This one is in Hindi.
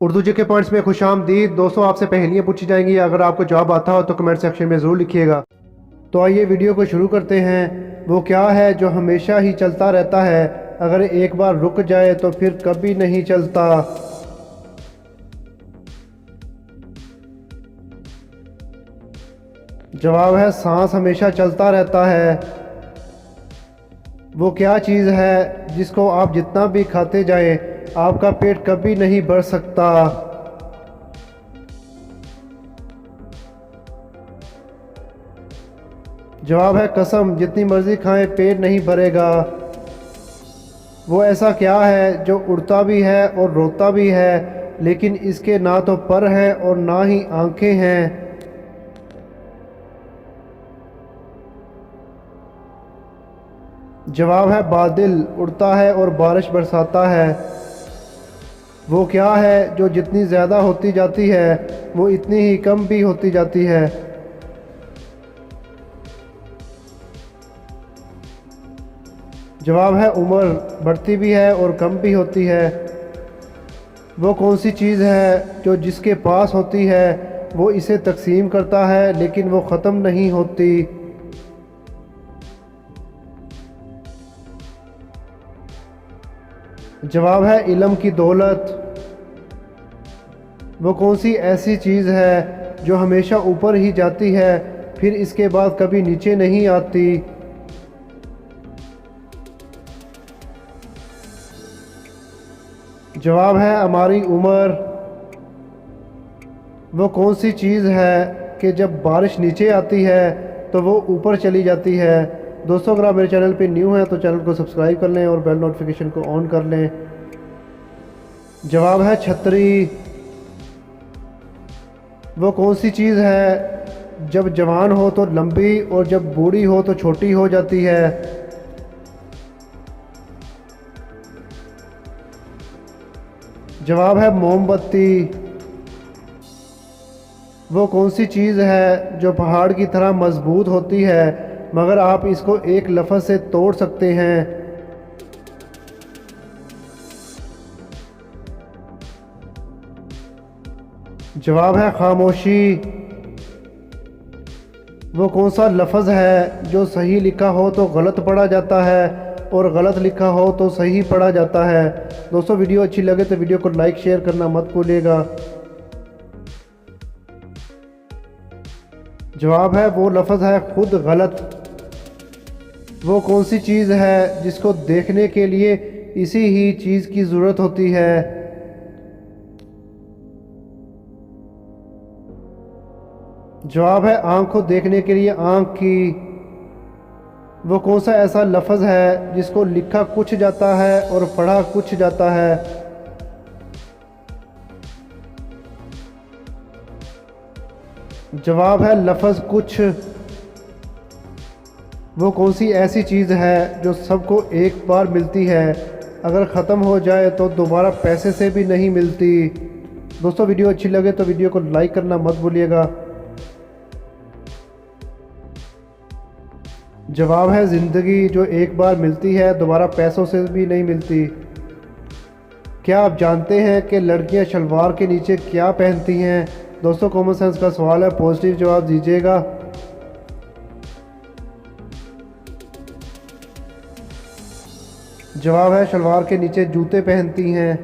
उर्दू जी के पॉइंट्स में खुशामदीद। दोस्तों, आपसे पहेलियाँ पूछी जाएंगी। अगर आपको जवाब आता हो तो कमेंट सेक्शन में ज़रूर लिखिएगा। तो आइए वीडियो को शुरू करते हैं। वो क्या है जो हमेशा ही चलता रहता है, अगर एक बार रुक जाए तो फिर कभी नहीं चलता? जवाब है सांस हमेशा चलता रहता है। वो क्या चीज़ है जिसको आप जितना भी खाते जाएं आपका पेट कभी नहीं भर सकता? जवाब है कसम, जितनी मर्जी खाएं पेट नहीं भरेगा। वो ऐसा क्या है जो उड़ता भी है और रोता भी है, लेकिन इसके ना तो पर हैं और ना ही आंखें हैं? जवाब है बादल, उड़ता है और बारिश बरसाता है। वो क्या है जो जितनी ज़्यादा होती जाती है वो इतनी ही कम भी होती जाती है? जवाब है उम्र, बढ़ती भी है और कम भी होती है। वो कौन सी चीज़ है जो जिसके पास होती है वो इसे तकसीम करता है लेकिन वो ख़त्म नहीं होती? जवाब है इल्म की दौलत। वो कौन सी ऐसी चीज़ है जो हमेशा ऊपर ही जाती है फिर इसके बाद कभी नीचे नहीं आती? जवाब है हमारी उम्र। वो कौन सी चीज़ है कि जब बारिश नीचे आती है तो वो ऊपर चली जाती है? दोस्तों, अगर आप मेरे चैनल पे न्यू हैं तो चैनल को सब्सक्राइब कर लें और बेल नोटिफिकेशन को ऑन कर लें। जवाब है छतरी। वो कौन सी चीज़ है जब जवान हो तो लंबी और जब बूढ़ी हो तो छोटी हो जाती है? जवाब है मोमबत्ती। वो कौन सी चीज़ है जो पहाड़ की तरह मजबूत होती है मगर आप इसको एक लफ्ज़ से तोड़ सकते हैं? जवाब है खामोशी। वो कौन सा लफ्ज़ है जो सही लिखा हो तो गलत पढ़ा जाता है और गलत लिखा हो तो सही पढ़ा जाता है? दोस्तों, वीडियो अच्छी लगे तो वीडियो को लाइक शेयर करना मत भूलिएगा। जवाब है वो लफ्ज़ है खुद गलत। वो कौन सी चीज़ है जिसको देखने के लिए इसी ही चीज़ की ज़रूरत होती है? जवाब है आँख को देखने के लिए आँख की। वो कौन सा ऐसा लफ्ज़ है जिसको लिखा कुछ जाता है और पढ़ा कुछ जाता है? जवाब है लफ्ज़ कुछ। वो कौन सी ऐसी चीज़ है जो सबको एक बार मिलती है, अगर ख़त्म हो जाए तो दोबारा पैसे से भी नहीं मिलती? दोस्तों, वीडियो अच्छी लगे तो वीडियो को लाइक करना मत भूलिएगा। जवाब है ज़िंदगी, जो एक बार मिलती है दोबारा पैसों से भी नहीं मिलती। क्या आप जानते हैं कि लड़कियां शलवार के नीचे क्या पहनती हैं? दोस्तों, कॉमन सेंस का सवाल है, पॉजिटिव जवाब दीजिएगा। जवाब है शलवार के नीचे जूते पहनती हैं।